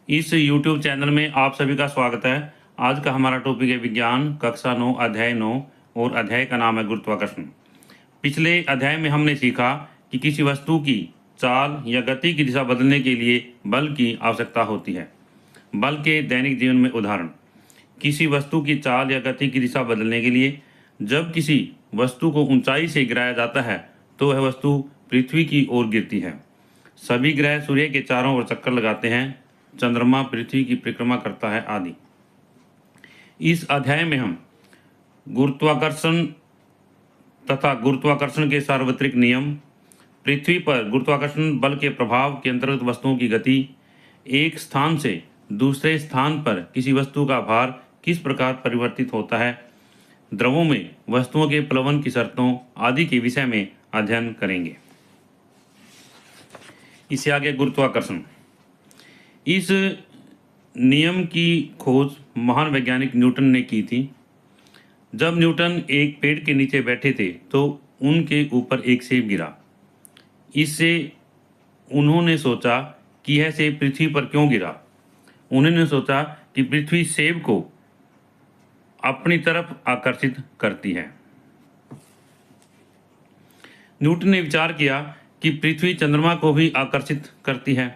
इस YouTube channel में आप सभी का स्वागत है। आज का हमारा टॉपिक है विज्ञान कक्षा 9 अध्याय 9 और अध्याय का नाम है गुरुत्वाकर्षण। पिछले अध्याय में हमने सीखा कि किसी वस्तु की चाल या गति की दिशा बदलने के लिए बल की आवश्यकता होती है। बल के दैनिक जीवन में उदाहरण: किसी वस्तु की चाल या गति की दिशा बदलने के लिए जब किसी वस्तु को ऊंचाई से गिराया जाता है तो वह वस्तु पृथ्वी की ओर गिरती है। सभी ग्रह सूर्य के चारों ओर चक्कर लगाते हैं, चंद्रमा पृथ्वी की परिक्रमा करता है आदि। इस अध्याय में हम गुरुत्वाकर्षण तथा गुरुत्वाकर्षण के सार्वत्रिक नियम, पृथ्वी पर गुरुत्वाकर्षण बल के प्रभाव के अंतर्गत वस्तुओं की गति, एक स्थान से दूसरे स्थान पर किसी वस्तु का भार किस प्रकार परिवर्तित होता है, द्रवों में वस्तुओं के प्लवन की शर्तों आदि के विषय में अध्ययन करेंगे। इससे आगे गुरुत्वाकर्षण। इस नियम की खोज महान वैज्ञानिक न्यूटन ने की थी। जब न्यूटन एक पेड़ के नीचे बैठे थे तो उनके ऊपर एक सेब गिरा। इससे उन्होंने सोचा कि यह सेब पृथ्वी पर क्यों गिरा। उन्होंने सोचा कि पृथ्वी सेब को अपनी तरफ आकर्षित करती है। न्यूटन ने विचार किया कि पृथ्वी चंद्रमा को भी आकर्षित करती है,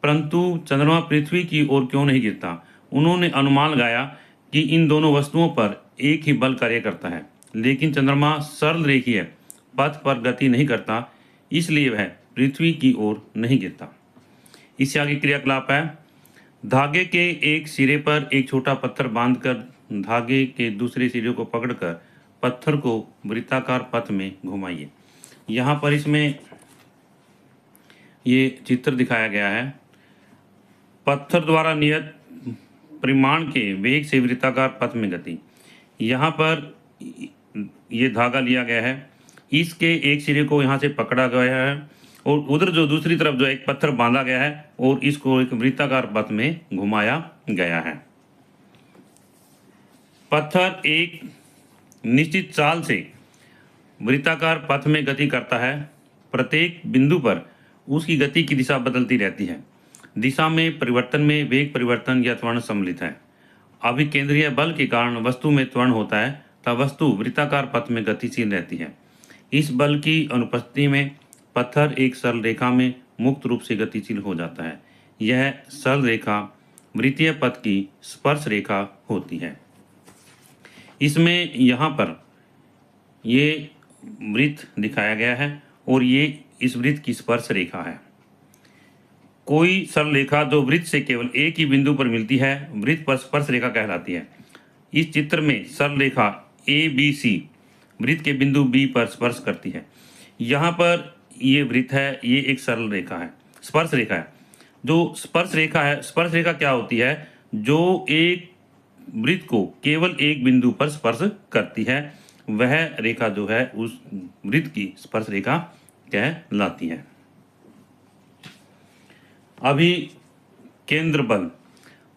परंतु चंद्रमा पृथ्वी की ओर क्यों नहीं गिरता। उन्होंने अनुमान लगाया कि इन दोनों वस्तुओं पर एक ही बल कार्य करता है, लेकिन चंद्रमा सरल रेखीय पथ पर गति नहीं करता, इसलिए वह पृथ्वी की ओर नहीं गिरता। इससे आगे क्रियाकलाप है: धागे के एक सिरे पर एक छोटा पत्थर बांधकर धागे के दूसरे सिरे को पकड़कर पत्थर को वृत्ताकार पथ में घुमाइए। यहाँ पर इसमें ये चित्र दिखाया गया है। पत्थर द्वारा नियत परिमाण के वेग से वृत्ताकार पथ में गति। यहाँ पर ये धागा लिया गया है, इसके एक सिरे को यहाँ से पकड़ा गया है और उधर जो दूसरी तरफ जो एक पत्थर बांधा गया है और इसको एक वृत्ताकार पथ में घुमाया गया है। पत्थर एक निश्चित चाल से वृत्ताकार पथ में गति करता है। प्रत्येक बिंदु पर उसकी गति की दिशा बदलती रहती है। दिशा में परिवर्तन में वेग परिवर्तन या त्वरण सम्मिलित है। अभिकेंद्रीय बल के कारण वस्तु में त्वरण होता है तब वस्तु वृत्ताकार पथ में गतिशील रहती है। इस बल की अनुपस्थिति में पत्थर एक सरल रेखा में मुक्त रूप से गतिशील हो जाता है। यह सरल रेखा वृत्तीय पथ की स्पर्श रेखा होती है। इसमें यहाँ पर ये वृत्त दिखाया गया है और ये इस वृत्त की स्पर्श रेखा है। कोई सरल रेखा जो वृत्त से केवल एक ही बिंदु पर मिलती है वृत्त पर स्पर्श रेखा कहलाती है। इस चित्र में सरल रेखा ABC वृत्त के बिंदु B पर स्पर्श करती है। यहाँ पर ये वृत्त है, ये एक सरल रेखा है, स्पर्श रेखा है। जो स्पर्श रेखा है, स्पर्श रेखा क्या होती है? जो एक वृत्त को केवल एक बिंदु पर स्पर्श करती है, वह रेखा जो है उस वृत्त की स्पर्श रेखा कहलाती है। अभी केंद्र बल।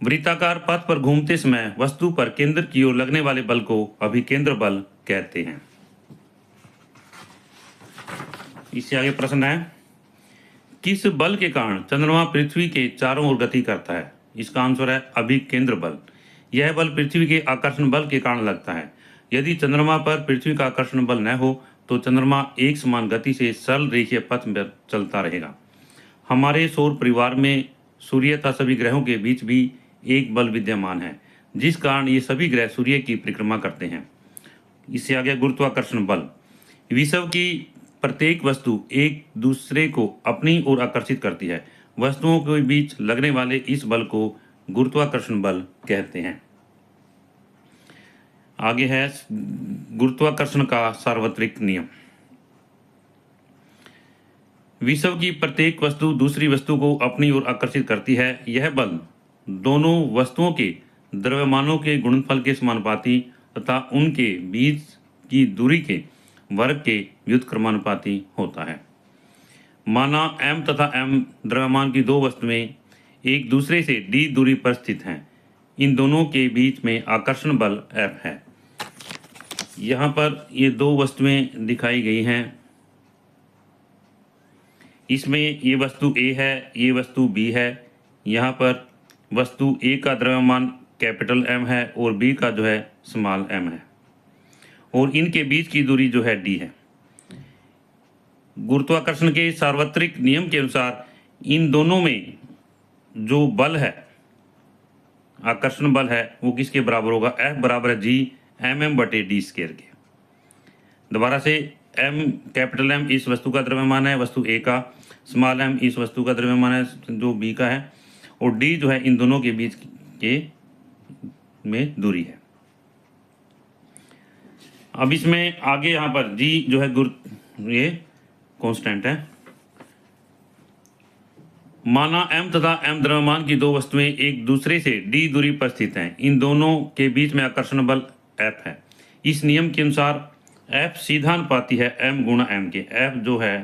वृत्ताकार पथ पर घूमते समय वस्तु पर केंद्र की ओर लगने वाले बल को अभिकेंद्र बल कहते हैं। इससे आगे प्रश्न है: किस बल के कारण चंद्रमा पृथ्वी के चारों ओर गति करता है? इसका आंसर है अभिकेंद्र बल। यह बल पृथ्वी के आकर्षण बल के कारण लगता है। यदि चंद्रमा पर पृथ्वी का आकर्षण बल न हो तो चंद्रमा एक समान गति से सरल रेखीय पथ में चलता रहेगा। हमारे सौर परिवार में सूर्य तथा सभी ग्रहों के बीच भी एक बल विद्यमान है, जिस कारण ये सभी ग्रह सूर्य की परिक्रमा करते हैं। इससे आगे गुरुत्वाकर्षण बल। विश्व की प्रत्येक वस्तु एक दूसरे को अपनी ओर आकर्षित करती है। वस्तुओं के बीच लगने वाले इस बल को गुरुत्वाकर्षण बल कहते हैं। आगे है गुरुत्वाकर्षण का सार्वत्रिक नियम। विश्व की प्रत्येक वस्तु दूसरी वस्तु को अपनी ओर आकर्षित करती है। यह बल दोनों वस्तुओं के द्रव्यमानों के गुणनफल के समानुपाती तथा उनके बीच की दूरी के वर्ग के व्युत्क्रमानुपाती होता है। माना m तथा m द्रव्यमान की दो वस्तुएं एक दूसरे से d दूरी पर स्थित हैं। इन दोनों के बीच में आकर्षण बल F है। यहाँ पर ये दो वस्तुएं दिखाई गई हैं। इसमें ये वस्तु A है, ये वस्तु B है। यहाँ पर वस्तु ए का द्रव्यमान कैपिटल एम है और बी का जो है स्मॉल एम है, और इनके बीच की दूरी जो है डी है। गुरुत्वाकर्षण के सार्वत्रिक नियम के अनुसार इन दोनों में जो बल है, आकर्षण बल है, वो किसके बराबर होगा? F बराबर है जी एम एम बटे डी स्क्वायर के। दोबारा से, एम कैपिटल एम इस वस्तु का द्रव्यमान है, वस्तु ए का, स्मॉल एम इस वस्तु का द्रव्यमान है जो बी का है, और डी जो है इन दोनों के बीच के में दूरी है। अब इसमें आगे यहाँ पर जी जो है ये कांस्टेंट है। माना m तथा m द्रव्यमान की दो वस्तुएं एक दूसरे से d दूरी पर स्थित हैं। इन दोनों के बीच में आकर्षण बल F है। इस नियम के अनुसार F सीधा अनुपाती है m गुणा m के। F जो है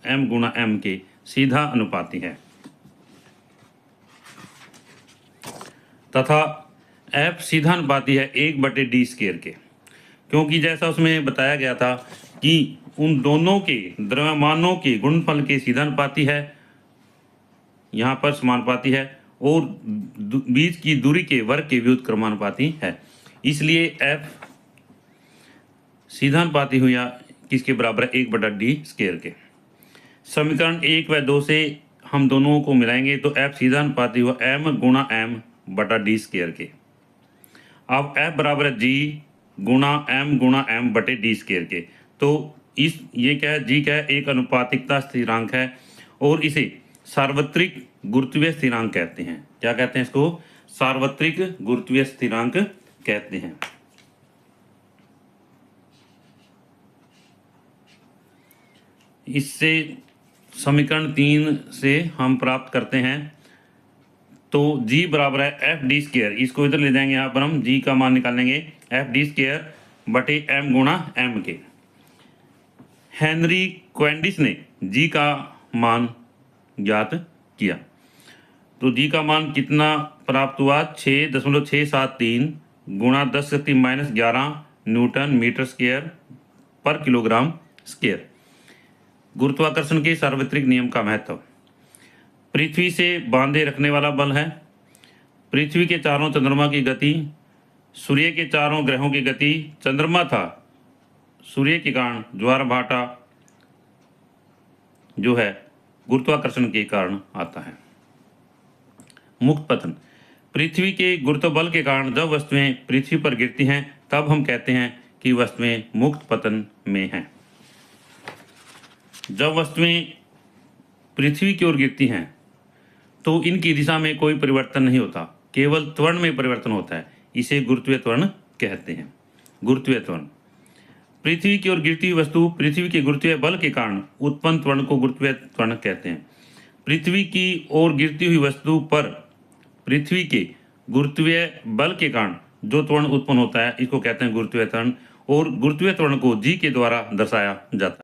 m गुणा m के सीधा अनुपाती है, तथा F सीधा अनुपाती है 1/d स्क्वायर के, क्योंकि जैसा उसमें बताया गया था कि उन दोनों के द्रव्यमानों के गुणनफल के सीधा अनुपाती है, यहाँ पर समानुपाती है, और बीच की दूरी के वर्ग के व्युत्क्रमानुपाती है। इसलिए F सीधा अनुपाती हुआ किसके बराबर है? 1/d स्क्वायर के। समीकरण 1 व 2 से हम दोनों को मिलाएंगे तो F सीधा अनुपाती हुआ m गुणा m बटा डी स्क्वायर के। अब F बराबर है g गुणा m बटे डी स्क्वायर के। तो इस ये क्या है? g क्या है? एक अनुपातिकता स्थिरांक है, और इसे सार्वत्रिक गुरुत्वीय स्थिरांक कहते हैं। क्या कहते हैं इसको? सार्वत्रिक गुरुत्वीय स्थिरांक कहते हैं। इससे समीकरण 3 से हम प्राप्त करते हैं, तो g बराबर है एफ डी स्क्वायर, इसको इधर ले जाएंगे, यहाँ पर हम g का मान निकालेंगे एफ डी स्क्वायर बटे m गुणा m के। हेनरी क्वेंडिस ने g का मान ज्ञात किया, तो g का मान कितना प्राप्त हुआ? 6.673 गुणा 10⁻11 न्यूटन मीटर स्क्वायर पर किलोग्राम स्क्वायर। गुरुत्वाकर्षण के सार्वत्रिक नियम का महत्व। पृथ्वी से बांधे रखने वाला बल है। पृथ्वी के चारों चंद्रमा की गति, सूर्य के चारों ग्रहों की गति, चंद्रमा था सूर्य के कारण ज्वार भाटा जो है गुरुत्वाकर्षण के कारण आता है। मुक्त पतन। पृथ्वी के गुरुत्व बल के कारण जब वस्तुएं पृथ्वी पर गिरती हैं तब हम कहते हैं कि वस्तुएं मुक्त पतन में हैं। जब वस्तुएं पृथ्वी की ओर गिरती हैं तो इनकी दिशा में कोई परिवर्तन नहीं होता, केवल त्वरण में परिवर्तन होता है। इसे गुरुत्वीय त्वरण कहते हैं। गुरुत्वीय त्वरण। पृथ्वी की ओर गिरती हुई वस्तु पृथ्वी के गुरुत्वीय बल के कारण उत्पन्न त्वरण को गुरुत्वीय त्वरण कहते हैं। पृथ्वी की ओर गिरती हुई वस्तु पर पृथ्वी के गुरुत्वीय बल के कारण जो त्वरण उत्पन्न होता है इसको कहते हैं गुरुत्वीय त्वरण, और गुरुत्वीय त्वरण को जी के द्वारा दर्शाया जाता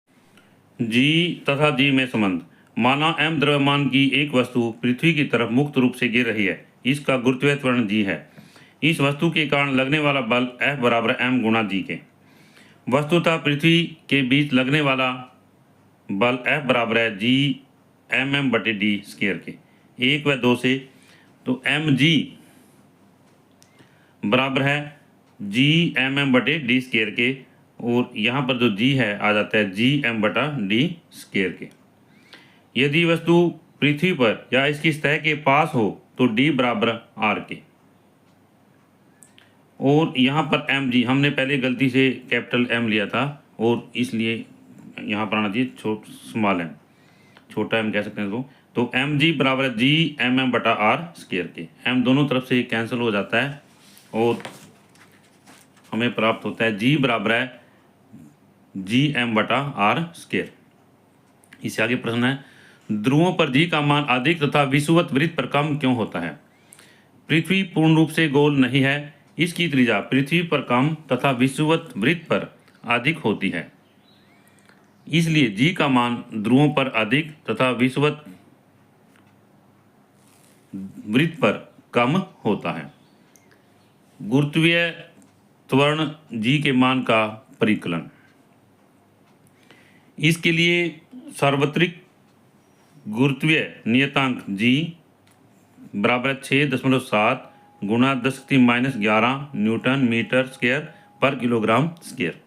है। जी तथा जी में संबंध। माना m द्रव्यमान की एक वस्तु पृथ्वी की तरफ मुक्त रूप से गिर रही है, इसका गुरुत्वीय त्वरण जी है। इस वस्तु के कारण लगने वाला बल F बराबर m गुणा जी के। वस्तुतः पृथ्वी के बीच लगने वाला बल F बराबर है जी mm बटे डी स्क्वायर के। 1 व 2 से, तो mg बराबर है जी mm बटे डी स्क्वायर के, और यहाँ पर जो g है आ जाता है जी m बटा डी स्क्वायर के। यदि वस्तु पृथ्वी पर या इसकी सतह के पास हो तो d बराबर r के, और यहाँ पर mg हमने पहले गलती से कैपिटल M लिया था और इसलिए यहाँ पर आना चाहिए स्मॉल m, छोटा m कह सकते हैं इसको। तो mg बराबर है जी mm बटा r स्क्वायर के। m दोनों तरफ से कैंसिल हो जाता है और हमें प्राप्त होता है g बराबर है जी m बटा r स्क्वायर। इससे आगे प्रश्न है, ध्रुवों पर जी का मान अधिक तथा विषुवत वृत्त पर कम क्यों होता है? पृथ्वी पूर्ण रूप से गोल नहीं है, इसकी त्रिज्या पृथ्वी पर कम तथा विषुवत वृत्त पर अधिक होती है, इसलिए जी का मान ध्रुवों पर अधिक तथा विषुवत वृत्त पर कम होता है। गुरुत्वीय त्वरण जी के मान का परिकलन। इसके लिए सार्वत्रिक गुरुत्वीय नियतांक जी बराबर है 6.7 गुणा 10⁻11 न्यूटन मीटर स्क्वायर पर किलोग्राम स्क्वायर।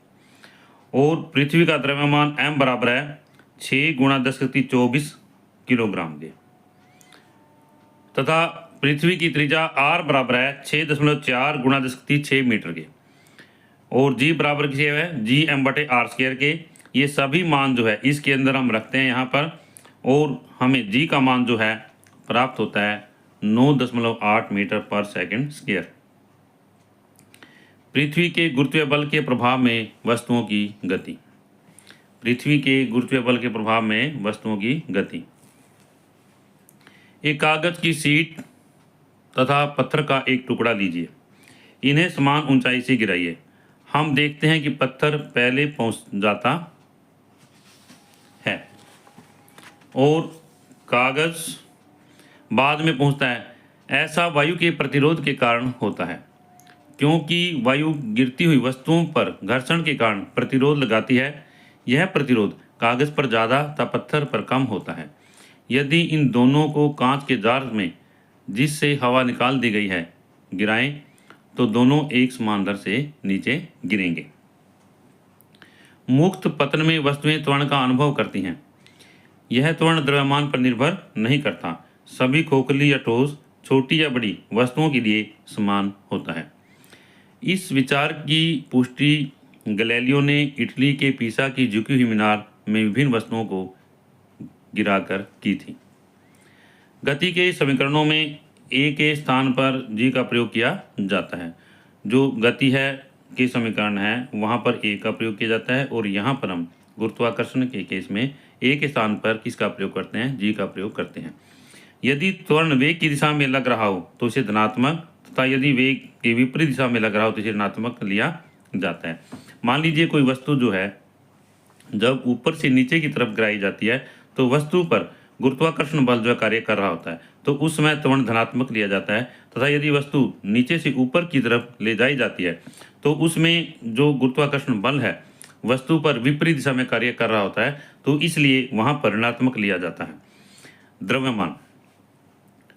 और पृथ्वी का द्रव्यमान m बराबर है 6 गुणा 10⁻24 किलोग्राम के, तथा पृथ्वी की त्रिज्या r बराबर है 6.4 गुणा 10⁻6 मीटर के, और g बराबर किसे है जी m बटे आर स्क्वायर के। ये सभी मान जो है इसके अंदर हम रखते हैं यहाँ पर, और हमें g का मान जो है प्राप्त होता है 9.8 मीटर पर सेकंड स्क्वायर। पृथ्वी के गुरुत्वीय बल के प्रभाव में वस्तुओं की गति। पृथ्वी के गुरुत्वीय बल के प्रभाव में वस्तुओं की गति। एक कागज की शीट तथा पत्थर का एक टुकड़ा लीजिए, इन्हें समान ऊंचाई से गिराइए। हम देखते हैं कि पत्थर पहले पहुंच जाता है और कागज बाद में पहुंचता है। ऐसा वायु के प्रतिरोध के कारण होता है, क्योंकि वायु गिरती हुई वस्तुओं पर घर्षण के कारण प्रतिरोध लगाती है। यह प्रतिरोध कागज पर ज़्यादा तथा पत्थर पर कम होता है। यदि इन दोनों को कांच के जार में, जिससे हवा निकाल दी गई है, गिराएं तो दोनों एक समान दर से नीचे गिरेंगे। मुक्त पतन में वस्तुएं त्वरण का अनुभव करती हैं। यह त्वरण द्रव्यमान पर निर्भर नहीं करता। सभी खोखली या ठोस, छोटी या बड़ी वस्तुओं के लिए समान होता है। इस विचार की पुष्टि गैलीलियो ने इटली के पीसा की झुकी हुई मीनार में विभिन्न वस्तुओं को गिराकर की थी। गति के समीकरणों में ए के स्थान पर जी का प्रयोग किया जाता है। जो गति है के समीकरण है वहाँ पर ए का प्रयोग किया जाता है, और यहाँ पर हम गुरुत्वाकर्षण के केस में ए के स्थान पर किसका प्रयोग करते हैं, जी का प्रयोग करते हैं। यदि त्वरण वेग की दिशा में लग रहा हो तो इसे धनात्मक, तथा यदि वेग के विपरीत दिशा में लग रहा हो तो इसे ऋणात्मक लिया जाता है। मान लीजिए कोई वस्तु जो है जब ऊपर से नीचे की तरफ गिराई जाती है तो वस्तु पर गुरुत्वाकर्षण बल जो कार्य कर रहा होता है, तो उस समय त्वरण धनात्मक लिया जाता है। तथा यदि वस्तु नीचे से ऊपर की तरफ ले जाई जाती है तो उसमें जो गुरुत्वाकर्षण बल है वस्तु पर विपरीत दिशा में कार्य कर रहा होता है, तो इसलिए वहाँ पर ऋणात्मक लिया जाता है। द्रव्यमान।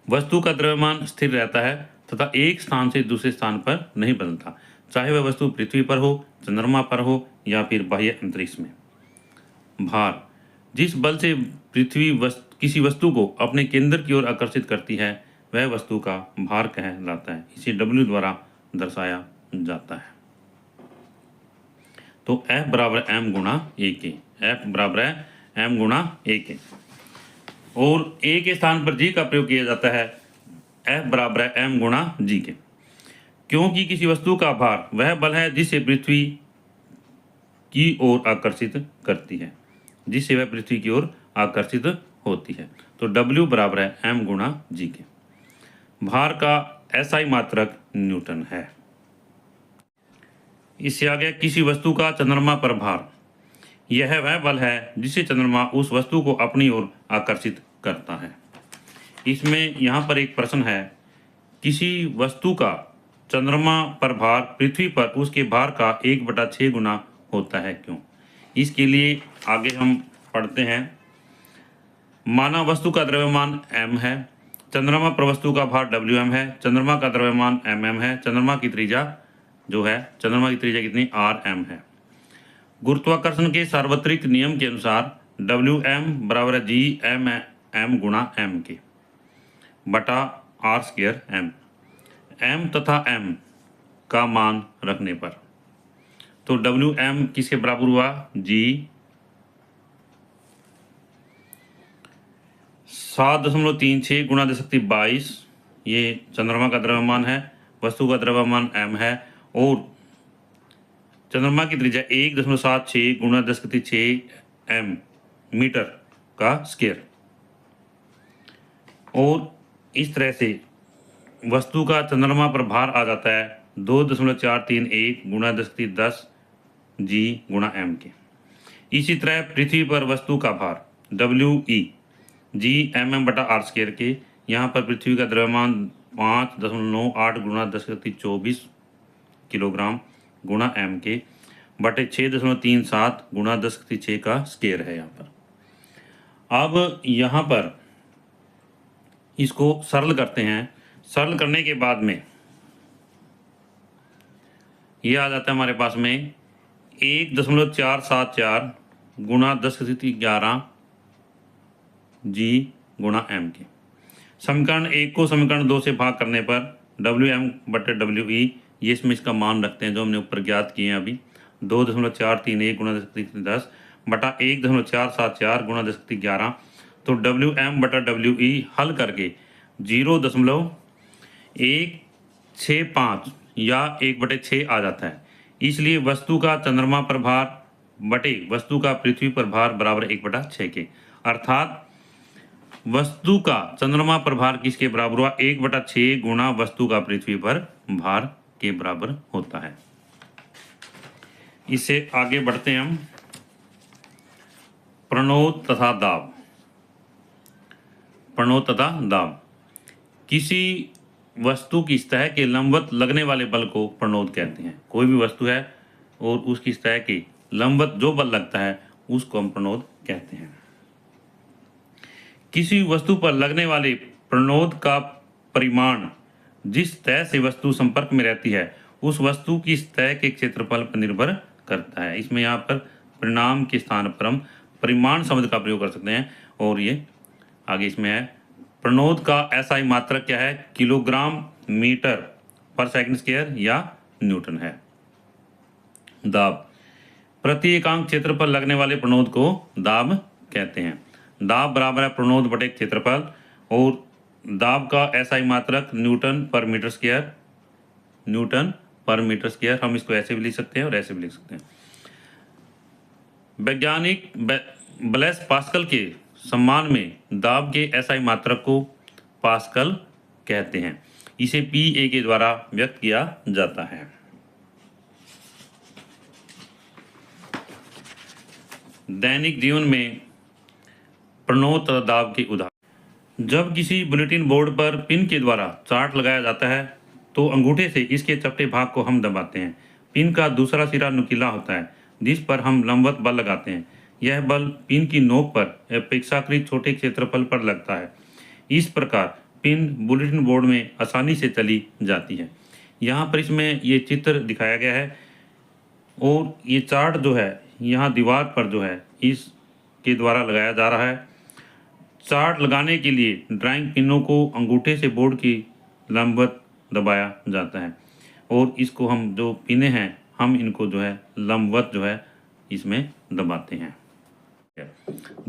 वस्तु का द्रव्यमान स्थिर रहता है तथा एक स्थान से दूसरे स्थान पर नहीं बदलता, चाहे वह वस्तु पृथ्वी पर हो, चंद्रमा पर हो या फिर बाह्य अंतरिक्ष में। भार। जिस बल से पृथ्वी किसी वस्तु को अपने केंद्र की ओर आकर्षित करती है वह वस्तु का भार कहलाता है। इसे W द्वारा दर्शाया जाता है। तो F बराबर m गुणा ए के। F बराबर है m गुणा ए के, और ए के स्थान पर जी का प्रयोग किया जाता है। F बराबर है m गुणा जी के, क्योंकि किसी वस्तु का भार वह बल है जिसे पृथ्वी की ओर आकर्षित करती है, जिससे वह पृथ्वी की ओर आकर्षित होती है। तो W बराबर है m गुणा जी के। भार का SI मात्रक न्यूटन है। इससे आगे किसी वस्तु का चंद्रमा पर भार। यह वह बल है जिससे चंद्रमा उस वस्तु को अपनी ओर आकर्षित करता है। इसमें यहाँ पर एक प्रश्न है, किसी वस्तु का चंद्रमा पर भार पृथ्वी पर उसके भार का 1/6 गुना होता है, क्यों? इसके लिए आगे हम पढ़ते हैं। माना वस्तु का द्रव्यमान m है, चंद्रमा पर वस्तु का भार Wm है, चंद्रमा का द्रव्यमान mm है, चंद्रमा की त्रिज्या जो है, चंद्रमा की त्रिज्या कितनी Rm है। गुरुत्वाकर्षण के सार्वत्रिक नियम के अनुसार Wm बराबर है जी m गुणा m के बटा r स्क्वायर m तथा m का मान रखने पर। तो Wm किसके बराबर हुआ, जी 7.36 गुणा 10⁻22। ये चंद्रमा का द्रव्यमान है, वस्तु का द्रव्यमान m है, और चंद्रमा की त्रिज्या 1.76 गुणा 10⁻6 m मीटर का स्क्वायर। और इस तरह से वस्तु का चंद्रमा पर भार आ जाता है 2.431 गुणा 10⁻10 जी गुणा m के। इसी तरह पृथ्वी पर वस्तु का भार WE जी mm बटा आर स्क्वायर के। यहाँ पर पृथ्वी का द्रव्यमान 5.98 गुणा 10⁻24 किलोग्राम गुणा m के बटे 6.37 गुणा 10⁻6 का स्क्वायर है यहाँ पर। अब यहाँ पर इसको सरल करते हैं। सरल करने के बाद में ये आ जाता है हमारे पास में 1.474 गुणा 10⁻11 जी गुणा एम के। समीकरण 1 को समीकरण 2 से भाग करने पर WM/WE ये इसमें इसका मान रखते हैं जो हमने ऊपर ज्ञात किए हैं अभी 2.431 गुणा 10⁻10 बटा 1.474 गुणा 10⁻11। तो WM/WE हल करके 0.165 या 1/6 आ जाता है। इसलिए वस्तु का चंद्रमा पर भार बटे वस्तु का पृथ्वी पर भार बराबर 1/6 के, अर्थात वस्तु का चंद्रमा पर भार किसके बराबर हुआ? 1/6 गुणा वस्तु का पृथ्वी पर भार के बराबर होता है। इससे आगे बढ़ते हैं हम। प्रणोद तथा दाब। प्रणोद तथा दाब। किसी वस्तु की सतह के लंबवत लगने वाले बल को प्रणोद कहते हैं। कोई भी वस्तु है और उसकी सतह के लंबवत जो बल लगता है उसको हम प्रणोद कहते हैं। किसी वस्तु पर लगने वाले प्रणोद का परिमाण जिस सतह से वस्तु संपर्क में रहती है उस वस्तु की सतह के क्षेत्रफल पर निर्भर करता है। इसमें यहाँ पर परिणाम के स्थान पर हम परिमाण शब्द का प्रयोग कर सकते हैं। और ये आगे इसमें है प्रणोद का SI मात्रक क्या है? किलोग्राम मीटर पर सेकंड स्क्वायर या न्यूटन है। दाब। प्रति एकांक क्षेत्र पर लगने वाले प्रणोद को दाब कहते हैं। दाब बराबर है प्रणोद बटे क्षेत्रफल और दाब का SI मात्रक न्यूटन पर मीटर स्क्वायर। न्यूटन पर मीटर स्क्वायर हम इसको ऐसे भी लिख सकते हैं और ऐसे भी लिख सकते हैं। वैज्ञानिक ब्लेस पास्कल के सम्मान में दाब के SI मात्रक को पास्कल कहते हैं। इसे PA के द्वारा व्यक्त किया जाता है। दैनिक जीवन में प्रणोद तथा दाब के उदाहरण। जब किसी बुलेटिन बोर्ड पर पिन के द्वारा चार्ट लगाया जाता है तो अंगूठे से इसके चपटे भाग को हम दबाते हैं। पिन का दूसरा सिरा नुकीला होता है जिस पर हम लंबवत बल लगाते हैं। यह बल पिन की नोक पर अपेक्षाकृत छोटे क्षेत्रफल पर लगता है। इस प्रकार पिन बुलेटिन बोर्ड में आसानी से चली जाती है। यहाँ पर इसमें ये चित्र दिखाया गया है और ये चार्ट जो है यहाँ दीवार पर जो है इसके द्वारा लगाया जा रहा है। चार्ट लगाने के लिए ड्राइंग पिनों को अंगूठे से बोर्ड की लंबवत दबाया जाता है और इसको हम जो पिने हैं हम इनको जो है लंबवत जो है इसमें दबाते हैं।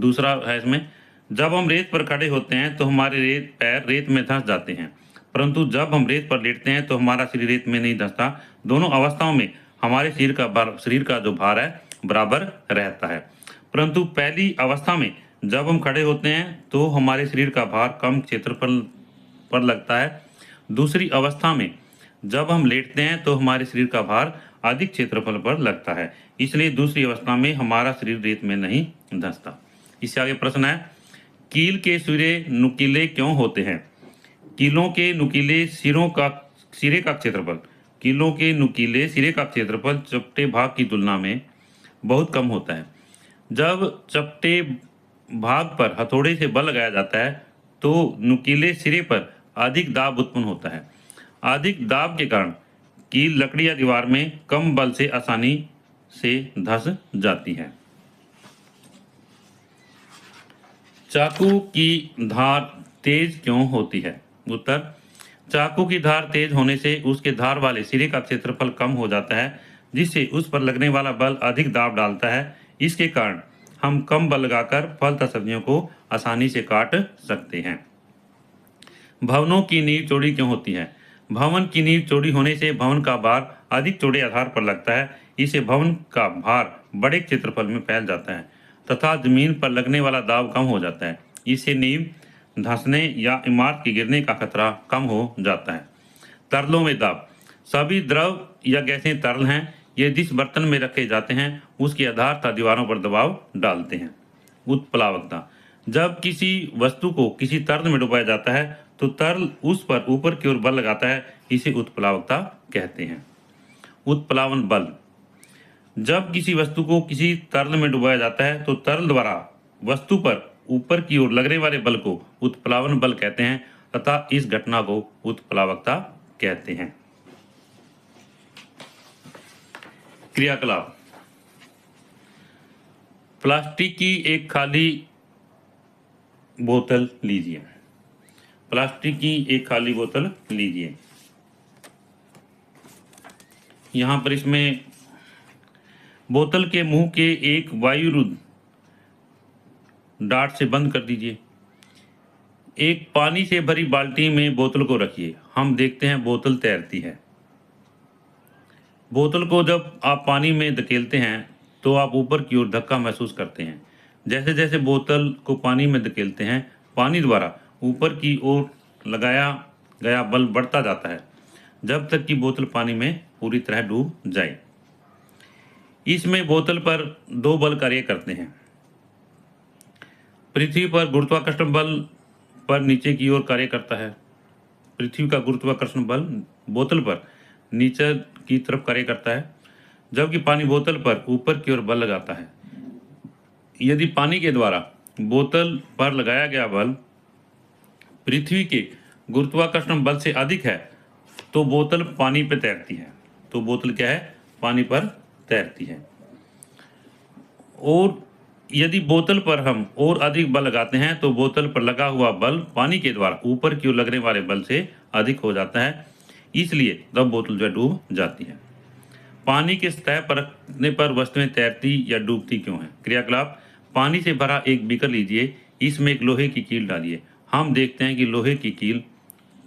दूसरा है इसमें जब हम रेत पर खड़े होते हैं तो हमारे पैर रेत में धंस जाते हैं, परंतु जब हम रेत पर लेटते हैं तो हमारा शरीर रेत में नहीं धंसता। दोनों अवस्थाओं में हमारे शरीर का जो भार है बराबर रहता है, परंतु पहली अवस्था में जब हम खड़े होते हैं तो हमारे शरीर का भार कम क्षेत्रफल पर लगता है। दूसरी अवस्था में जब हम लेटते हैं तो हमारे शरीर का भार अधिक क्षेत्रफल पर लगता है, इसलिए दूसरी अवस्था में हमारा शरीर रेत में नहीं धंसता। इससे आगे प्रश्न है कील के सिरे नुकीले क्यों होते हैं? कीलों के नुकीले सिरे का क्षेत्रफल कीलों के नुकीले सिरे का क्षेत्रफल चपटे भाग की तुलना में बहुत कम होता है। जब चपटे भाग पर हथौड़े से बल लगाया जाता है तो नुकीले सिरे पर अधिक दाब उत्पन्न होता है। अधिक दाब के कारण कील लकड़ी या दीवार में कम बल से आसानी से धंस जाती है। चाकू की धार तेज क्यों होती है? उत्तर चाकू की धार तेज होने से उसके धार वाले सिरे का क्षेत्रफल कम हो जाता है जिससे उस पर लगने वाला बल अधिक दाब डालता है। इसके कारण हम कम बल लगाकर फल तथा सब्जियों को आसानी से काट सकते हैं। भवनों की नींव चौड़ी क्यों होती है? भवन की नींव चौड़ी होने से भवन का भार अधिक चौड़े आधार पर लगता है। इससे भवन का भार बड़े क्षेत्रफल में फैल जाता है तथा जमीन पर लगने वाला दाब कम हो जाता है। इससे नींव धंसने या इमारत के गिरने का खतरा कम हो जाता है। तरलों में दाब सभी द्रव या गैसें तरल हैं। ये जिस बर्तन में रखे जाते हैं उसके आधार तथा दीवारों पर दबाव डालते हैं। उत्प्लावकता जब किसी वस्तु को किसी तरल में डुबाया जाता है तो तरल उस पर ऊपर की ओर बल लगाता है, इसे उत्प्लावकता कहते हैं। उत्प्लावन बल जब किसी वस्तु को किसी तरल में डुबाया जाता है तो तरल द्वारा वस्तु पर ऊपर की ओर लगने वाले बल को उत्प्लावन बल कहते हैं अतः इस घटना को उत्प्लावकता कहते हैं। क्रियाकलाप। प्लास्टिक की एक खाली बोतल लीजिए। प्लास्टिक की एक खाली बोतल लीजिए। यहाँ पर इसमें बोतल के मुंह के एक वायुरुद्ध डाट से बंद कर दीजिए। एक पानी से भरी बाल्टी में बोतल को रखिए। हम देखते हैं बोतल तैरती है। बोतल को जब आप पानी में धकेलते हैं तो आप ऊपर की ओर धक्का महसूस करते हैं। जैसे जैसे बोतल को पानी में धकेलते हैं, पानी द्वारा ऊपर की ओर लगाया गया बल बढ़ता जाता है जब तक कि बोतल पानी में पूरी तरह डूब जाए। इसमें बोतल पर दो बल कार्य करते हैं। पृथ्वी पर गुरुत्वाकर्षण बल पर नीचे की ओर कार्य करता है। पृथ्वी का गुरुत्वाकर्षण बल बोतल पर नीचे की तरफ कार्य करता है, जबकि पानी बोतल पर ऊपर की ओर बल लगाता है। यदि पानी के द्वारा बोतल पर लगाया गया बल पृथ्वी के गुरुत्वाकर्षण बल से अधिक है तो बोतल पानी पर तैरती है। तो बोतल क्या है? पानी पर तैरती है। और यदि बोतल पर हम और अधिक बल लगाते हैं तो बोतल पर लगा हुआ बल पानी के द्वारा ऊपर की ओर लगने वाले बल से अधिक हो जाता है, इसलिए तब बोतल जो डूब जाती है। पानी के सतह पर रखने पर वस्तुएं तैरती या डूबती क्यों हैं? क्रियाकलाप। पानी से भरा एक बीकर लीजिए, इसमें एक लोहे की कील डालिए। हम देखते हैं कि लोहे की कील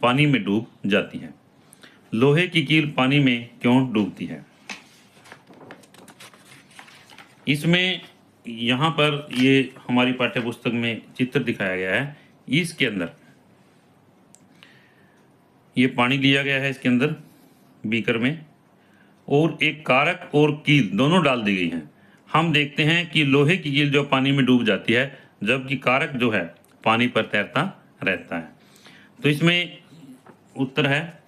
पानी में डूब जाती है। लोहे की कील पानी में क्यों डूबती है? इसमें यहाँ पर ये हमारी पाठ्य पुस्तक में चित्र दिखाया गया है। इसके अंदर ये पानी लिया गया है, इसके अंदर बीकर में, और एक कारक और कील दोनों डाल दी गई हैं। हम देखते हैं कि लोहे की कील जो पानी में डूब जाती है, जबकि कारक जो है पानी पर तैरता रहता है। तो इसमें उत्तर है,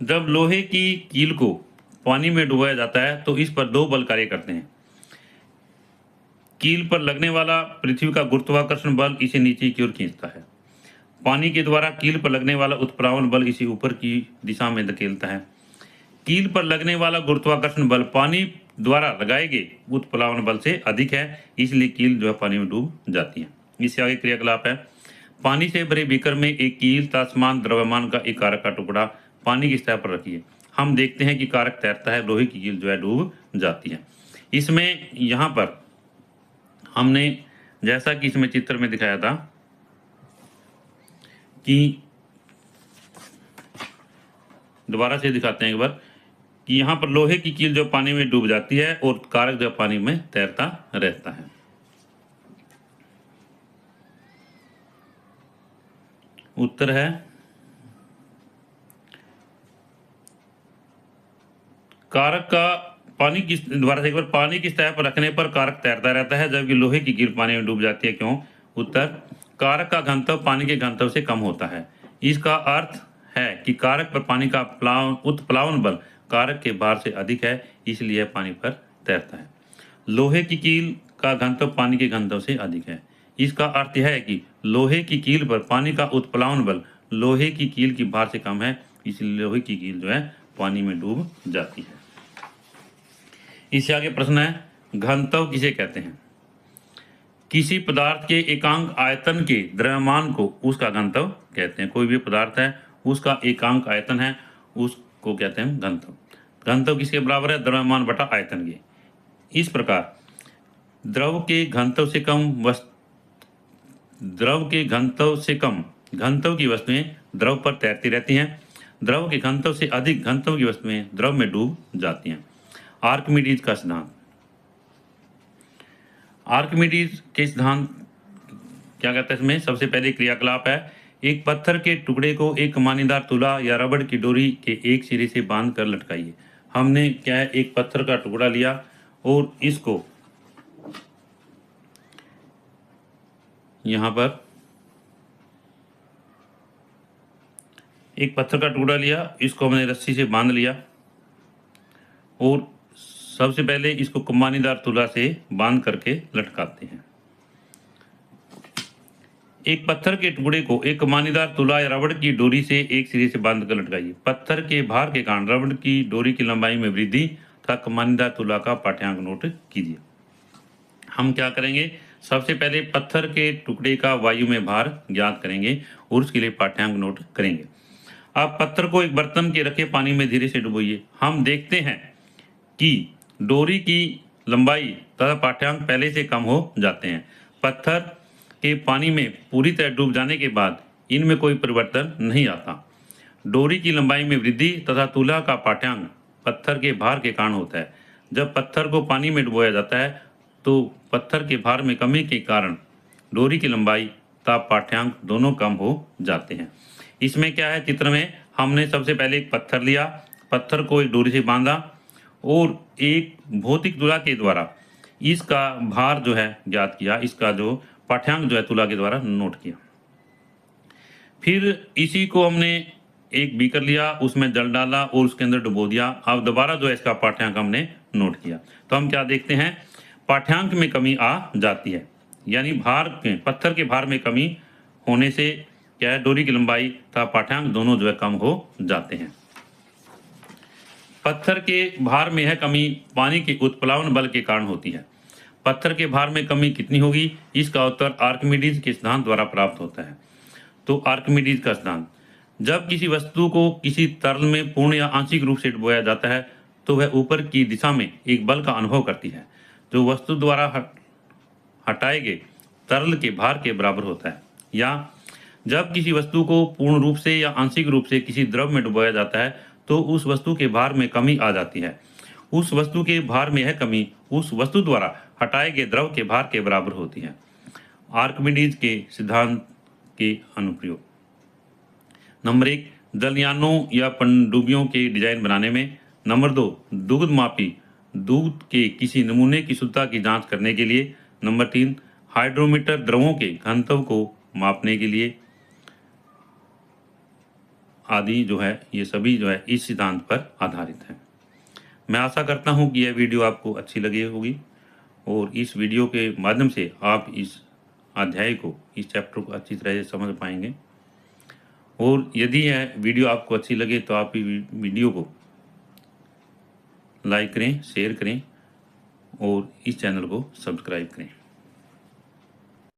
जब लोहे की कील को पानी में डुबाया जाता है तो इस पर दो बल कार्य करते हैं। कील पर लगने वाला पृथ्वी का गुरुत्वाकर्षण बल इसे नीचे की ओर खींचता है। पानी के द्वारा कील पर लगने वाला उत्प्लावन बल इसे ऊपर की दिशा में धकेलता है। कील पर लगने वाला गुरुत्वाकर्षण बल पानी द्वारा लगाए गए उत्प्लावन बल से अधिक है, इसलिए कील जो है पानी में डूब जाती है। इससे आगे क्रियाकलाप है। पानी से भरे बीकर में एक कील तापमान द्रव्यमान का एक कारक का टुकड़ा पानी की सतह पर रखिए। हम देखते हैं कि कारक तैरता है, लोहे की कील जो है डूब जाती है। इसमें यहाँ पर हमने जैसा कि इसमें चित्र में दिखाया था कि दोबारा से दिखाते हैं एक बार, कि यहाँ पर लोहे की कील जो पानी में डूब जाती है और कारक जो पानी में तैरता रहता है। उत्तर है कारक का पानी की द्वारा से एक बार पानी की सतह पर रखने पर कारक तैरता रहता है, जबकि लोहे की कील पानी में डूब जाती है। क्यों? उत्तर, कारक का घनत्व पानी के घनत्व से कम होता है। इसका अर्थ है कि कारक पर पानी का उत्प्लावन बल कारक के भार से अधिक है, इसलिए पानी पर तैरता है। लोहे की कील का घनत्व पानी के घनत्व से अधिक है। इसका अर्थ यह है कि लोहे की कील पर पानी का उत्प्लावन बल लोहे की कील की भार से कम है, इसलिए लोहे की कील जो है पानी में डूब जाती है। इससे आगे प्रश्न है, घनत्व किसे कहते हैं? किसी पदार्थ के एकांक आयतन के द्रव्यमान को उसका घनत्व कहते हैं। कोई भी पदार्थ है उसका एकांक आयतन है, उसको कहते हैं घनत्व। घनत्व किसके बराबर है? द्रव्यमान बटा आयतन के। इस प्रकार द्रव के घनत्व से कम घनत्व की वस्तुएं द्रव पर तैरती रहती हैं। द्रव के घनत्व से अधिक घनत्व की वस्तुएं द्रव में डूब जाती हैं। आर्किमिडीज का सिद्धांत। आर्किमिडीज के सिद्धांत क्या कहता है? इसमें सबसे पहले क्रियाकलाप है। एक पत्थर के टुकड़े को एक कमानीदार तुला या रबड़ की डोरी के एक सिरे से बांध कर लटकाइए। हमने क्या है, एक पत्थर का टुकड़ा लिया और इसको यहाँ पर एक पत्थर का टुकड़ा लिया, इसको हमने रस्सी से बांध लिया और सबसे पहले इसको कमानीदार तुला से बांध करके लटकाते हैं। एक पत्थर के टुकड़े को एक कमानीदार तुला या रबड़ की डोरी से एक सिरे से बांधकर लटकाइए। पत्थर के भार के कारण रबड़ की डोरी की लंबाई में वृद्धि तथा कमानीदार तुला का पाठ्यांक नोट कीजिए। हम क्या करेंगे, सबसे पहले पत्थर के टुकड़े का वायु में भार ज्ञात करेंगे और उसके लिए पाठ्यांक नोट करेंगे। आप पत्थर को एक बर्तन के रखे पानी में धीरे से डुबोइए। हम देखते हैं कि डोरी की लंबाई तथा पाठ्यांक पहले से कम हो जाते हैं। पत्थर के पानी में पूरी तरह डूब जाने के बाद इनमें कोई परिवर्तन नहीं आता। डोरी की लंबाई में वृद्धि तथा तुला का पाठ्यांक पत्थर के भार के कारण होता है। जब पत्थर को पानी में डुबोया जाता है तो पत्थर के भार में कमी के कारण डोरी की लंबाई तथा पाठ्यांक दोनों कम हो जाते हैं। इसमें क्या है, चित्र में हमने सबसे पहले एक पत्थर लिया, पत्थर को एक डोरी से बांधा और एक भौतिक तुला के द्वारा इसका भार जो है ज्ञात किया, इसका जो पाठ्यांक जो है तुला के द्वारा नोट किया। फिर इसी को हमने एक बीकर लिया, उसमें जल डाला और उसके अंदर डुबो दिया। अब दोबारा जो है इसका पाठ्यांक हमने नोट किया। तो हम क्या देखते हैं, पाठ्यांक में कमी आ जाती है, यानी पत्थर के भार में कमी होने से क्या है, डोरी की लंबाई तथा पाठ्यांक दोनों जो है कम हो जाते हैं। पत्थर के भार में यह कमी पानी के उत्प्लावन बल के कारण होती है। पत्थर के भार में कमी कितनी होगी, इसका उत्तर आर्किमिडीज के सिद्धांत द्वारा प्राप्त होता है। तो आर्किमिडीज का सिद्धांत, जब किसी वस्तु को किसी तरल में पूर्ण या आंशिक रूप से डुबोया जाता है तो वह ऊपर की दिशा में एक बल का अनुभव करती है जो वस्तु द्वारा हटाए गए तरल के भार के बराबर होता है। या जब किसी वस्तु को पूर्ण रूप से या आंशिक रूप से किसी द्रव में डुबोया जाता है तो उस वस्तु के भार में कमी आ जाती है। उस वस्तु के भार में यह कमी उस वस्तु द्वारा हटाए गए द्रव के भार के बराबर होती है। आर्किमिडीज के सिद्धांत के अनुप्रयोग। नंबर 1, जलयानों या पनडुब्बियों के डिजाइन बनाने में। नंबर 2, दूध मापी दूध के किसी नमूने की शुद्धता की जांच करने के लिए। नंबर 3, हाइड्रोमीटर द्रवों के घनत्व को मापने के लिए आदि जो है, ये सभी जो है इस सिद्धांत पर आधारित है। मैं आशा करता हूँ कि यह वीडियो आपको अच्छी लगी होगी और इस वीडियो के माध्यम से आप इस अध्याय को, इस चैप्टर को अच्छी तरह से समझ पाएंगे। और यदि यह वीडियो आपको अच्छी लगे तो आप वीडियो को लाइक करें, शेयर करें और इस चैनल को सब्सक्राइब करें।